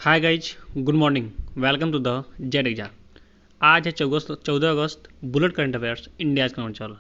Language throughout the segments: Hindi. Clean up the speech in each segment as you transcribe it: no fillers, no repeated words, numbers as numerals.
Hi guys, good morning. Welcome to the Z exam. आज है 14 अगस्त। बुलेट करंट अफेयर्स इंडिया का चल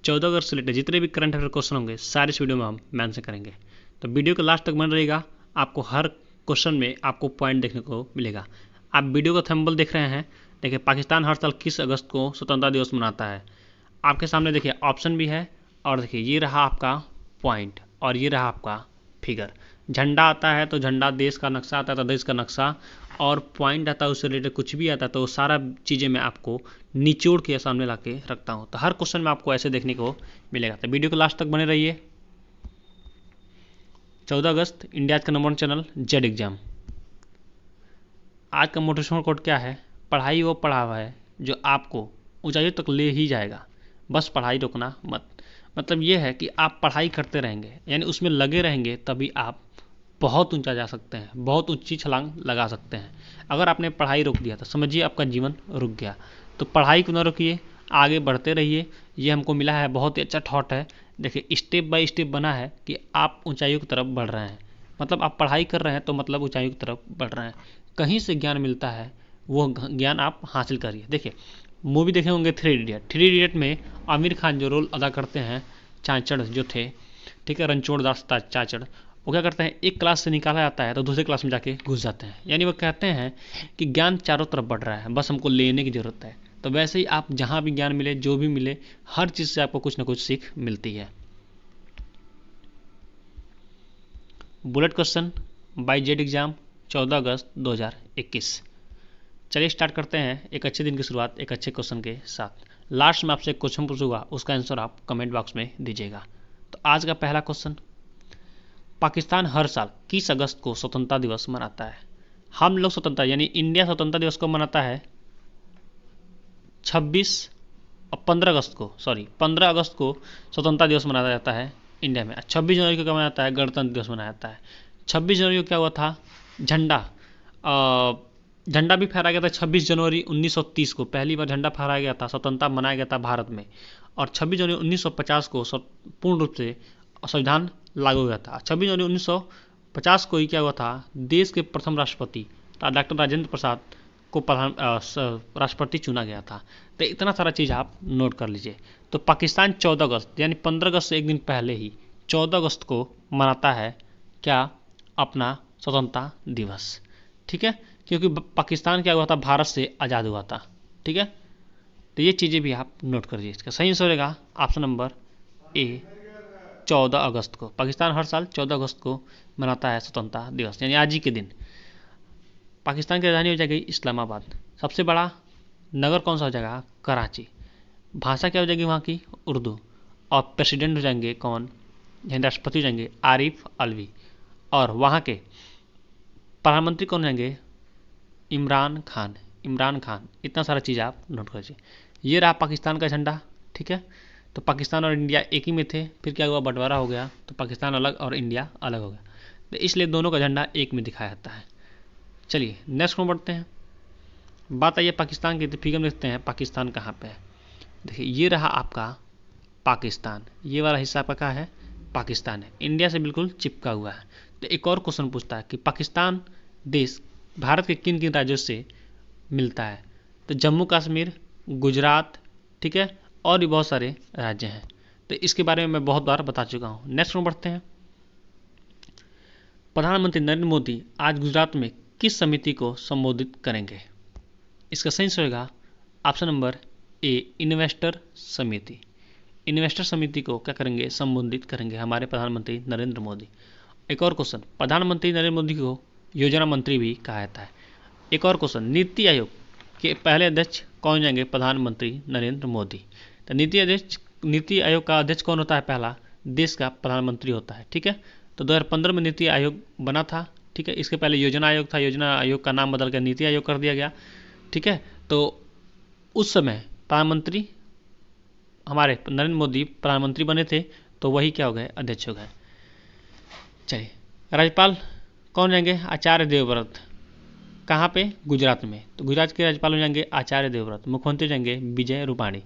14 अगस्त से रिलेटेड जितने भी करंट अफेयर क्वेश्चन होंगे सारे इस वीडियो में हम मेंशन करेंगे। तो वीडियो को लास्ट तक बन रहेगा। आपको हर क्वेश्चन में आपको पॉइंट देखने को मिलेगा। आप वीडियो का थंबनेल देख रहे हैं। देखिए, पाकिस्तान हर साल किस अगस्त को स्वतंत्रता दिवस मनाता है। आपके सामने देखिए ऑप्शन भी है, और देखिए ये रहा आपका पॉइंट और ये रहा आपका फिगर। झंडा आता है तो झंडा, देश का नक्शा आता है तो देश का नक्शा, और पॉइंट आता है उससे रिलेटेड कुछ भी आता है तो सारा चीज़ें मैं आपको निचोड़ के सामने ला के रखता हूँ। तो हर क्वेश्चन में आपको ऐसे देखने को मिलेगा। तो वीडियो को लास्ट तक बने रहिए। 14 अगस्त इंडिया का नंबर 1 चैनल जेड एग्जाम। आज का मोटिवेशनल कोट क्या है? पढ़ाई वो पढ़ावा है जो आपको ऊंचाइयों तक ले ही जाएगा, बस पढ़ाई रोकना मत। मतलब ये है कि आप पढ़ाई करते रहेंगे, यानी उसमें लगे रहेंगे, तभी आप बहुत ऊंचा जा सकते हैं, बहुत ऊंची छलांग लगा सकते हैं। अगर आपने पढ़ाई रोक दिया तो समझिए आपका जीवन रुक गया। तो पढ़ाई को न रोकिए, आगे बढ़ते रहिए। ये हमको मिला है, बहुत ही अच्छा थॉट है। देखिए, स्टेप बाय स्टेप बना है कि आप ऊंचाइयों की तरफ बढ़ रहे हैं। मतलब आप पढ़ाई कर रहे हैं तो मतलब ऊंचाइयों की तरफ बढ़ रहे हैं। कहीं से ज्ञान मिलता है, वो ज्ञान आप हासिल करिए। देखिए, मूवी देखे होंगे थ्री इडियट में आमिर खान जो रोल अदा करते हैं, चाचड़ जो थे, ठीक है, रणछोड़ दास चाचड़, वो क्या करते हैं, एक क्लास से निकाला जाता है तो दूसरे क्लास में जाके घुस जाते हैं। यानी वो कहते हैं कि ज्ञान चारों तरफ बढ़ रहा है, बस हमको लेने की ज़रूरत है। तो वैसे ही आप जहाँ भी ज्ञान मिले, जो भी मिले, हर चीज़ से आपको कुछ ना कुछ सीख मिलती है। Bullet question by Z exam 14 अगस्त 2021। चलिए स्टार्ट करते हैं एक अच्छे दिन की शुरुआत एक अच्छे क्वेश्चन के साथ। लास्ट में आपसे एक क्वेश्चन पूछूंगा, उसका आंसर आप कमेंट बॉक्स में दीजिएगा। तो आज का पहला क्वेश्चन, पाकिस्तान हर साल किस अगस्त को स्वतंत्रता दिवस मनाता है? हम लोग स्वतंत्रता यानी इंडिया स्वतंत्रता दिवस को मनाता है 15 अगस्त को, 15 अगस्त को स्वतंत्रता दिवस मनाया जाता है इंडिया में। 26 जनवरी को क्या मनाया जाता है? गणतंत्र दिवस मनाया जाता है। 26 जनवरी को क्या हुआ था? झंडा भी फहराया गया था। 26 जनवरी 1930 को पहली बार झंडा फहराया गया था, स्वतंत्रता मनाया गया था भारत में। और 26 जनवरी 1950 को पूर्ण रूप से संविधान लागू हुआ था। 26 जनवरी 1950 को ही क्या हुआ था? देश के प्रथम राष्ट्रपति डॉक्टर राजेंद्र प्रसाद को राष्ट्रपति चुना गया था। तो इतना सारा चीज़ आप नोट कर लीजिए। तो पाकिस्तान 14 अगस्त यानी 15 अगस्त से एक दिन पहले ही 14 अगस्त को मनाता है क्या? अपना स्वतंत्रता दिवस। ठीक है, क्योंकि पाकिस्तान क्या हुआ था? भारत से आज़ाद हुआ था। ठीक है, तो ये चीज़ें भी आप नोट कर लीजिए। इसका सही आंसर रहेगा ऑप्शन नंबर ए, 14 अगस्त को। पाकिस्तान हर साल 14 अगस्त को मनाता है स्वतंत्रता दिवस, यानी आज ही के दिन। पाकिस्तान की राजधानी हो जाएगी इस्लामाबाद। सबसे बड़ा नगर कौन सा हो जाएगा? कराची। भाषा क्या हो जाएगी वहाँ की? उर्दू। और प्रेसिडेंट हो जाएंगे कौन? यानी राष्ट्रपति हो जाएंगे आरिफ अलवी। और वहाँ के प्रधानमंत्री कौन जाएंगे? इमरान खान। इतना सारा चीज़ आप नोट कर लीजिए। ये रहा पाकिस्तान का झंडा। ठीक है, तो पाकिस्तान और इंडिया एक ही में थे, फिर क्या हुआ? बंटवारा हो गया, तो पाकिस्तान अलग और इंडिया अलग हो गया। तो इसलिए दोनों का झंडा एक में दिखाया जाता है। चलिए नेक्स्ट में बढ़ते हैं। बात आइए पाकिस्तान की, तो फिगर में देखते हैं पाकिस्तान कहाँ पे है। देखिए, ये रहा आपका पाकिस्तान। ये वाला हिस्सा आपका क्या है? पाकिस्तान है, इंडिया से बिल्कुल चिपका हुआ है। तो एक और क्वेश्चन पूछता है कि पाकिस्तान देश भारत के किन किन राज्यों से मिलता है? तो जम्मू कश्मीर, गुजरात, ठीक है, और भी बहुत सारे राज्य हैं। तो इसके बारे में मैं बहुत बार बता चुका हूँ। नेक्स्ट में बढ़ते हैं। प्रधानमंत्री नरेंद्र मोदी आज गुजरात में किस समिति को संबोधित करेंगे? इसका सही आंसर होगा ऑप्शन नंबर ए, इन्वेस्टर समिति। इन्वेस्टर समिति को क्या करेंगे? संबोधित करेंगे हमारे प्रधानमंत्री नरेंद्र मोदी। एक और क्वेश्चन, प्रधानमंत्री नरेंद्र मोदी को योजना मंत्री भी कहा जाता है। एक और क्वेश्चन, नीति आयोग के पहले अध्यक्ष कौन जाएंगे? प्रधानमंत्री नरेंद्र मोदी। तो नीति आयोग का अध्यक्ष कौन होता है? पहला देश का प्रधानमंत्री होता है। ठीक है, तो 2015 में नीति आयोग बना था। ठीक है, इसके पहले योजना आयोग था, योजना आयोग का नाम बदल कर नीति आयोग कर दिया गया। ठीक है, तो उस समय प्रधानमंत्री हमारे नरेंद्र मोदी प्रधानमंत्री बने थे, तो वही क्या हो गए? अध्यक्ष हो गए। चलिए, राज्यपाल कौन जाएंगे? आचार्य देवव्रत। कहाँ पे? गुजरात में। तो गुजरात के राज्यपाल हो जाएंगे आचार्य देवव्रत। मुख्यमंत्री हो जाएंगे विजय रूपाणी।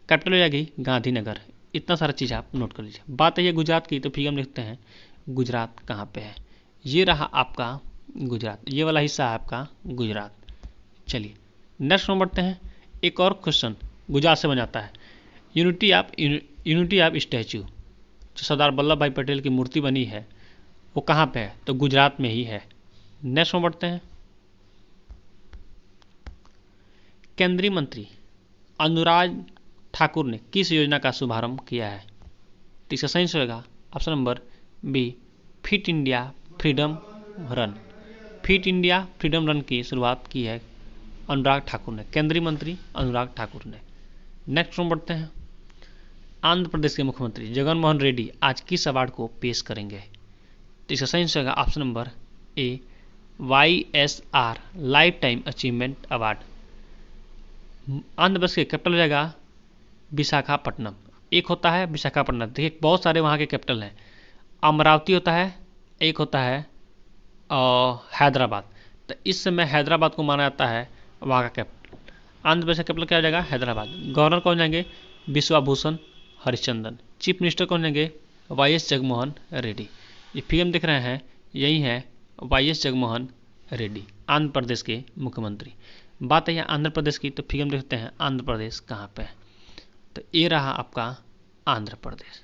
कैपिटल हो जाएगी गांधीनगर। इतना सारा चीज़ आप नोट कर लीजिए। बात है ये गुजरात की, तो फिगर में लिखते हैं गुजरात कहाँ पे है। ये रहा आपका गुजरात। ये वाला हिस्सा है आपका गुजरात। चलिए नेक्स्ट में बढ़ते हैं। एक और क्वेश्चन गुजरात से बन जाता है। यूनिटी ऑफ स्टैचू, जो सरदार वल्लभ भाई पटेल की मूर्ति बनी है वो कहाँ पे है? तो गुजरात में ही है। नेक्स्ट में बढ़ते हैं। केंद्रीय मंत्री अनुराग ठाकुर ने किस योजना का शुभारंभ किया है? तो इसका सही होगा option number B, fit India freedom run. Fit India freedom run की शुरुआत की है अनुराग ठाकुर ने, केंद्रीय मंत्री अनुराग ठाकुर ने। नेक्स्ट में बढ़ते हैं। आंध्र प्रदेश के मुख्यमंत्री जगन मोहन रेड्डी आज किस अवार्ड को पेश करेंगे? तो इसका सही होगा option number A, YSR lifetime achievement award. Andhra Pradesh के कैपिटल जगह विशाखापट्टनम। एक होता है विशाखापट्टनम, देखिए बहुत सारे वहाँ के कैपिटल हैं। अमरावती होता है, एक होता है हैदराबाद। तो इस समय हैदराबाद को माना जाता है वहाँ का कैपिटल। आंध्र प्रदेश का कैपिटल क्या हो जाएगा? हैदराबाद। गवर्नर कौन जाएंगे? विश्वाभूषण हरिश्चंद्रन। चीफ मिनिस्टर कौन जाएंगे? YS जगनमोहन रेड्डी। ये फिल्म दिख रहे हैं, यही है YS जगनमोहन रेड्डी, आंध्र प्रदेश के मुख्यमंत्री। बात है आंध्र प्रदेश की, तो फिल्म देखते हैं आंध्र प्रदेश कहाँ पे है। तो ये रहा आपका आंध्र प्रदेश,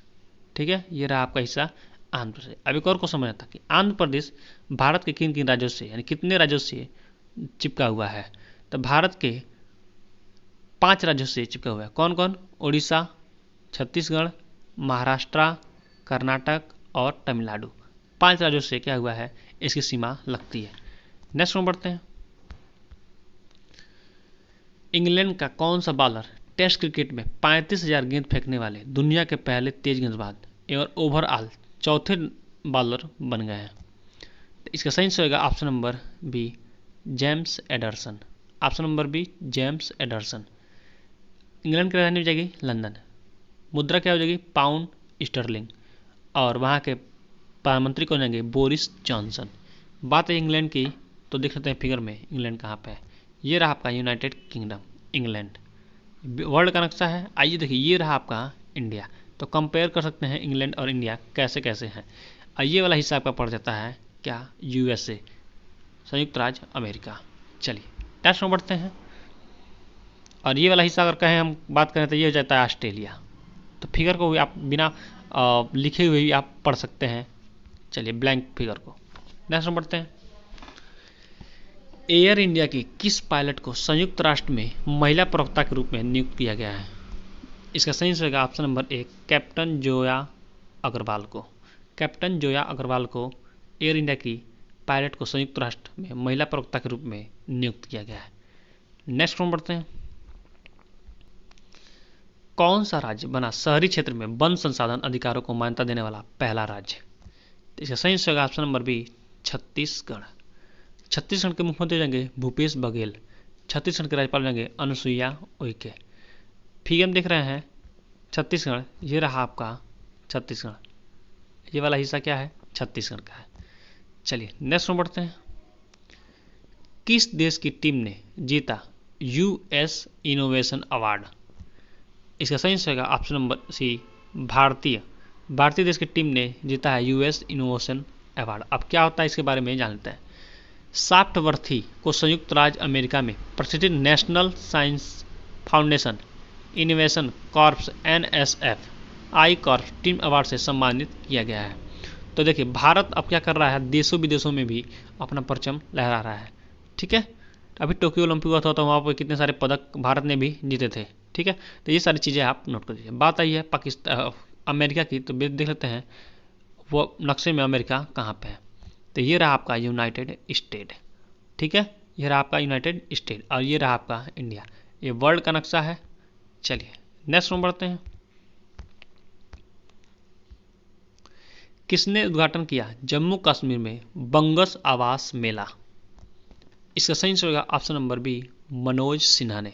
ठीक है, ये रहा आपका हिस्सा आंध्र प्रदेश। अब एक और को समझना था कि आंध्र प्रदेश भारत के किन किन राज्यों से, यानी कितने राज्यों से चिपका हुआ है? तो भारत के 5 राज्यों से चिपका हुआ है। कौन कौन? उड़ीसा, छत्तीसगढ़, महाराष्ट्र, कर्नाटक और तमिलनाडु। 5 राज्यों से क्या हुआ है, इसकी सीमा लगती है। नेक्स्ट में बढ़ते हैं। इंग्लैंड का कौन सा बॉलर टेस्ट क्रिकेट में 35,000 गेंद फेंकने वाले दुनिया के पहले तेज गेंदबाज और ओवरऑल चौथे बॉलर बन गए हैं? तो इसका सही होगा option number B, James Anderson. Option number B, James Anderson. England की राजधानी हो जाएगी लंदन। मुद्रा क्या हो जाएगी? Pound sterling. और वहाँ के प्रधानमंत्री कौन जाएंगे? Boris Johnson. बात है इंग्लैंड की, तो देख सकते हैं फिगर में इंग्लैंड कहाँ पे है। ये रहा आपका यूनाइटेड किंगडम इंग्लैंड। वर्ल्ड का नक्शा है। आइए देखिए, ये रहा आपका इंडिया। तो कंपेयर कर सकते हैं इंग्लैंड और इंडिया कैसे कैसे हैं। ये वाला हिस्सा आपका पड़ जाता है क्या? USA, संयुक्त राज्य अमेरिका। चलिए नेक्स्ट में बढ़ते हैं। और ये वाला हिस्सा अगर कहें हम बात करें तो ये हो जाता है ऑस्ट्रेलिया। तो फिगर को भी आप बिना लिखे हुए भी आप पढ़ सकते हैं। चलिए ब्लैंक फिगर को। नेक्स्ट में बढ़ते हैं। एयर इंडिया की किस पायलट को संयुक्त राष्ट्र में महिला प्रवक्ता के रूप में नियुक्त किया गया है? इसका सही रहेगा option number 1, captain Zoya Agarwal को। कैप्टन जोया अग्रवाल को एयर इंडिया की पायलट को संयुक्त राष्ट्र में महिला प्रवक्ता के रूप में नियुक्त किया गया है। नेक्स्ट में बढ़ते हैं। कौन सा राज्य बना शहरी क्षेत्र में वन संसाधन अधिकारों को मान्यता देने वाला पहला राज्य? इसका सही होगा option number B, Chhattisgarh. Chhattisgarh के मुख्यमंत्री जाएंगे भूपेश बघेल। छत्तीसगढ़ के राज्यपाल जाएंगे अनुसुईया उइके। फिगर देख रहे हैं छत्तीसगढ़, ये रहा आपका छत्तीसगढ़। ये वाला हिस्सा क्या है? छत्तीसगढ़ का है। चलिए नेक्स्ट में बढ़ते हैं। किस देश की टीम ने जीता US इनोवेशन अवार्ड? इसका सही होगा ऑप्शन नंबर सी, भारतीय देश की टीम ने जीता है US इनोवेशन अवार्ड। अब क्या होता है इसके बारे में जानते हैं। सॉफ्टवर्थी को संयुक्त राज्य अमेरिका में प्रसिद्ध national science foundation innovation corps NSF आई कॉर्प्स टीम अवार्ड से सम्मानित किया गया है। तो देखिए भारत अब क्या कर रहा है, देशों विदेशों में भी अपना परचम लहरा रहा है, ठीक है। अभी टोक्यो ओलंपिक हुआ था तो वहाँ पर कितने सारे पदक भारत ने भी जीते थे, ठीक है। तो ये सारी चीज़ें आप नोट कर लीजिए। बात आई है पाकिस्तान अमेरिका की, तो देख लेते हैं वो नक्शे में अमेरिका कहाँ पे है। तो ये रहा आपका यूनाइटेड स्टेट, ठीक है, ये रहा आपका यूनाइटेड स्टेट और ये रहा आपका इंडिया। ये वर्ल्ड का नक्शा है। चलिए नेक्स्ट में बढ़ते हैं। किसने उद्घाटन किया जम्मू कश्मीर में बंगस आवास मेला? इसका सही होगा option number B, Manoj Sinha ने।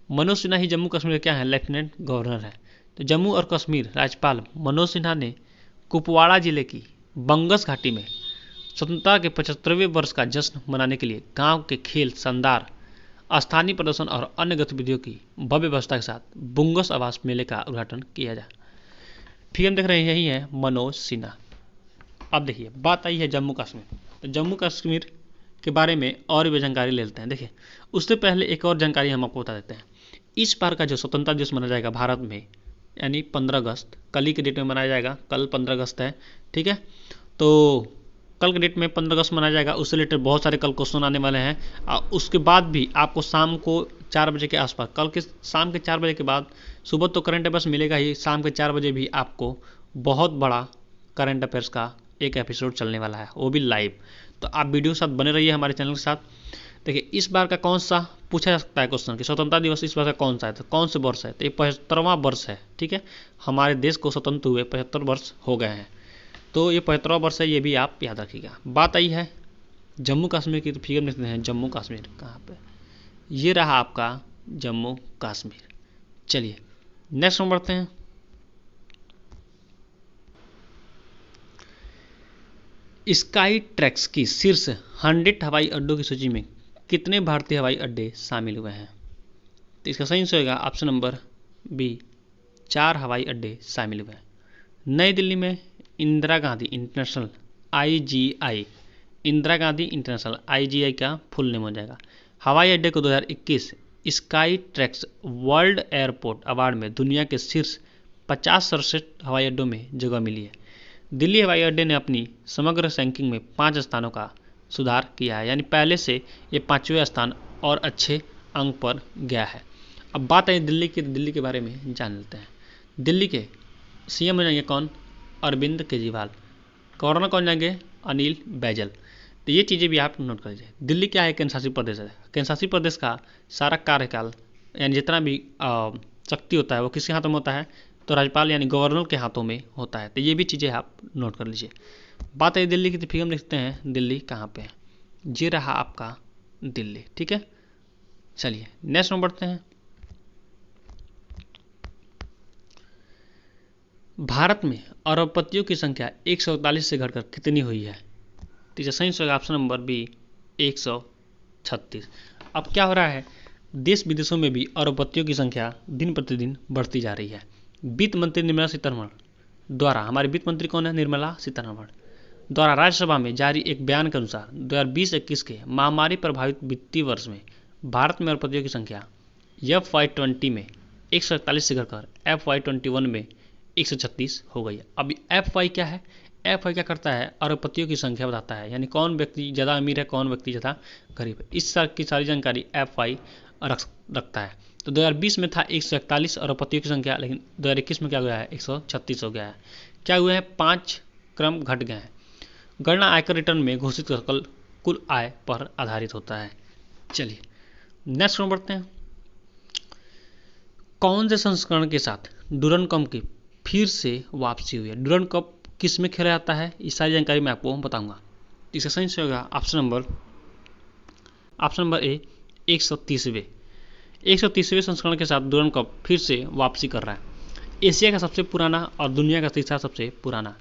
मनोज सिन्हा ही जम्मू कश्मीर क्या है, लेफ्टिनेंट गवर्नर है। तो जम्मू और कश्मीर राज्यपाल मनोज सिन्हा ने कुपवाड़ा जिले की बंगस घाटी में स्वतंत्रता के 75वें वर्ष का जश्न मनाने के लिए गांव के खेल, शानदार स्थानीय प्रदर्शन और अन्य गतिविधियों की भव्य व्यवस्था के साथ बुंगस आवास मेले का उद्घाटन किया जाए। फिल्म देख रहे हैं, यही है मनोज सिन्हा। अब देखिए बात आई है जम्मू कश्मीर। तो जम्मू कश्मीर के बारे में और भी जानकारी ले लेते हैं। देखिए, उससे पहले एक और जानकारी हम आपको बता देते हैं। इस बार का जो स्वतंत्रता दिवस मनाया जाएगा भारत में, यानी 15 अगस्त, कल ही के डेट में मनाया जाएगा। कल 15 अगस्त है, ठीक है। तो कल के डेट में 15 अगस्त मनाया जाएगा। उससे रिलेटेड बहुत सारे कल क्वेश्चन आने वाले हैं। उसके बाद भी आपको शाम को 4 बजे के आसपास, कल के शाम के 4 बजे के बाद, सुबह तो करंट अफेयर्स मिलेगा ही, शाम के 4 बजे भी आपको बहुत बड़ा करंट अफेयर्स का एक एपिसोड चलने वाला है, वो भी लाइव। तो आप वीडियो के साथ बने रहिए हमारे चैनल के साथ। देखिए, इस बार का कौन सा पूछा जा सकता है क्वेश्चन कि स्वतंत्रता दिवस इस बार का कौन सा है, तो कौन से वर्ष है, तो ये 75वां वर्ष है, ठीक है। हमारे देश को स्वतंत्र हुए 75 वर्ष हो गए हैं, तो ये 75वां वर्ष है, ये भी आप याद रखिएगा। बात आई है जम्मू कश्मीर की, तो फिगर देखते हैं जम्मू कश्मीर कहाँ पे, ये रहा आपका जम्मू कश्मीर। चलिए नेक्स्ट में बढ़ते हैं। स्काई ट्रैक्स की शीर्ष 100 हवाई अड्डों की सूची में कितने भारतीय हवाई अड्डे शामिल हुए हैं, तो इसका सही आंसर होगा ऑप्शन नंबर बी, 4 हवाई अड्डे शामिल हुए हैं। नई दिल्ली में Indira Gandhi international IGI, Indira Gandhi international IGI का फुल नेम हो जाएगा। हवाई अड्डे को 2021 sky tracks world airport award में दुनिया के शीर्ष 50 सर्वश्रेष्ठ हवाई अड्डों में जगह मिली है। दिल्ली हवाई अड्डे ने अपनी समग्र रैंकिंग में 5 स्थानों का सुधार किया है, यानी पहले से ये 5वें स्थान और अच्छे अंक पर गया है। अब बात है दिल्ली के बारे में जान लेते हैं। दिल्ली के CM हो जाएंगे कौन, अरविंद केजरीवाल। गवर्नर कौन जाएंगे, अनिल बैजल। तो ये चीज़ें भी आप नोट कर लीजिए। दिल्ली क्या है, केंद्र शासित प्रदेश है। केंद्र शासित प्रदेश का सारा कार्यकाल यानी जितना भी शक्ति होता है वो किसके हाथों में होता है, तो राज्यपाल यानी गवर्नर के हाथों में होता है। तो ये भी चीज़ें आप नोट कर लीजिए। बात है दिल्ली की, तो फिर हम देखते हैं दिल्ली कहाँ पे है, ये रहा आपका दिल्ली, ठीक है। चलिए नेक्स्ट में बढ़ते हैं। भारत में अरबपतियों की संख्या 141 से घटकर कितनी हुई है, तो इसका सही आंसर ऑप्शन नंबर बी, 136। अब क्या हो रहा है, देश विदेशों में भी अरबपतियों की संख्या दिन प्रतिदिन बढ़ती जा रही है। वित्त मंत्री निर्मला सीतारमण द्वारा, हमारे वित्त मंत्री कौन है, निर्मला सीतारमण द्वारा राज्यसभा में जारी एक बयान के अनुसार 2020-21 के महामारी प्रभावित वित्तीय वर्ष में भारत में अरबपतियों की संख्या FY20 में 141 से घटकर FY21 में 136 हो गई है। अब FY क्या है, FY क्या करता है, अरबपतियों की संख्या बताता है, यानी कौन व्यक्ति ज़्यादा अमीर है, कौन व्यक्ति ज़्यादा गरीब है। इस तरह की सारी जानकारी FY रखता है। तो 2020 में था 141 अरबपतियों की संख्या, लेकिन 2021 में क्या हुआ है, 136 हो गया है। क्या हुआ है, 5 क्रम घट गए हैं। गणना आयकर रिटर्न में घोषित कुल आय पर आधारित होता है। चलिए नेक्स्ट में बढ़ते हैं। कौन से संस्करण के साथ डूरंड कप की फिर से वापसी हुई है। डूरंड कप किस में खेला जाता है, इस सारी जानकारी मैं आपको बताऊंगा। इसका सही आंसर होगा ऑप्शन नंबर ए, 130वें संस्करण के साथ डूरंड कप फिर से वापसी कर रहा है। एशिया का सबसे पुराना और दुनिया का तीसरा सबसे पुराना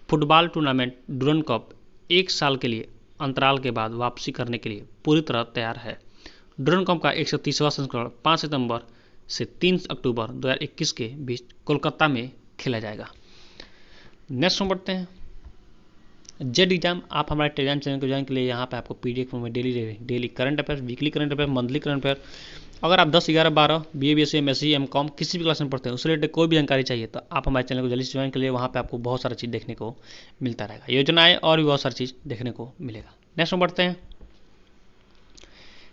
फुटबॉल टूर्नामेंट डूरंड कप 1 साल के लिए अंतराल के बाद वापसी करने के लिए पूरी तरह तैयार है। डूरंड कप का 130वां संस्करण 5 सितंबर से 3 अक्टूबर 2021 के बीच कोलकाता में खेला जाएगा। नेक्स्ट में बढ़ते हैं। जेड एग्जाम, आप हमारे टेलीग्राम चैनल को ज्वाइन के लिए यहाँ पे आपको PDF में daily current affair, weekly current affair, monthly current affair, अगर आप 10, 11, 12 BA, BSc, MSc, MCOM किसी भी क्लास में पढ़ते हैं उससे रिलेटेड कोई भी जानकारी चाहिए तो आप हमारे चैनल को जल्दी से ज्वाइन के लिए, वहाँ पे आपको बहुत सारा चीज़ देखने को मिलता रहेगा, योजनाएं और भी बहुत सारी चीज़ देखने को मिलेगा। नेक्स्ट में बढ़ते हैं।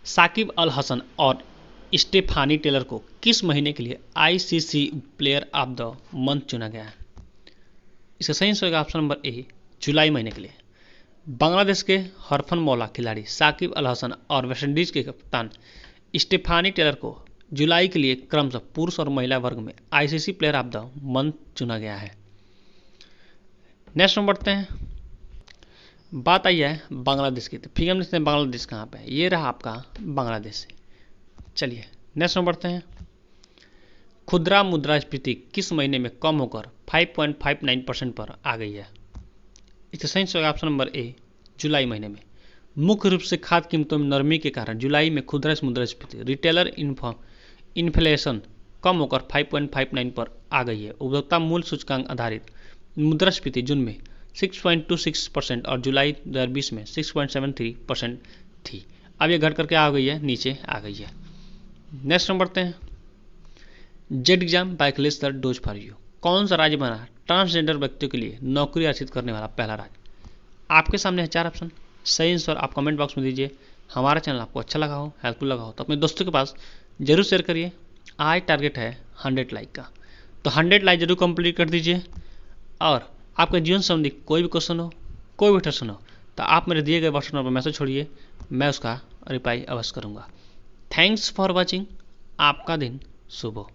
साकिब अल हसन और स्टेफानी टेलर को किस महीने के लिए ICC player of the month चुना गया है। इसका सही आंसर होगा ऑप्शन नंबर ए, जुलाई महीने के लिए। बांग्लादेश के हरफन मौला खिलाड़ी साकिब अल हसन और वेस्टइंडीज के कप्तान स्टेफानी टेलर को जुलाई के लिए क्रमशः पुरुष और महिला वर्ग में ICC player of the month चुना गया है। नेक्स्ट में बढ़ते हैं। बात आई है बांग्लादेश की, तो फिर हम देखते हैं बांग्लादेश कहाँ पे है, ये रहा आपका बांग्लादेश। चलिए नेक्स्ट में बढ़ते हैं। खुदरा मुद्रास्फीति किस महीने में कम होकर 5.59% पर आ गई है। इसका सही आंसर ऑप्शन नंबर ए, जुलाई महीने में। मुख्य रूप से खाद्य कीमतों में नरमी के कारण जुलाई में खुदरा मुद्रास्फीति रिटेलर इन्फ्लेशन कम होकर 5.59 पर आ गई है। उपभोक्ता मूल्य सूचकांक आधारित मुद्रास्फीति जून में 6.26% और जुलाई 2020 में 6.73% थी, अब ये घट करके आ गई है, नीचे आ गई है। नेक्स्ट हम बढ़ते हैं, जेड एग्जाम बाइकलेस द डोज फॉर यू। कौन सा राज्य बना ट्रांसजेंडर व्यक्तियों के लिए नौकरी अर्जित करने वाला पहला राज्य? आपके सामने है 4 ऑप्शन, सही आंसर आप कमेंट बॉक्स में दीजिए। हमारा चैनल आपको अच्छा लगा हो, हेल्पफुल लगा हो तो अपने दोस्तों के पास जरूर शेयर करिए। आज टारगेट है 100 लाइक का, तो 100 लाइक जरूर कंप्लीट कर दीजिए। और आपके जीवन संबंधी कोई भी क्वेश्चन हो, कोई भी प्रश्न हो, तो आप मेरे दिए गए व्हाट्सएप नंबर पर मैसेज छोड़िए, मैं उसका रिप्लाई अवश्य करूँगा। थैंक्स फॉर वॉचिंग, आपका दिन शुभ हो।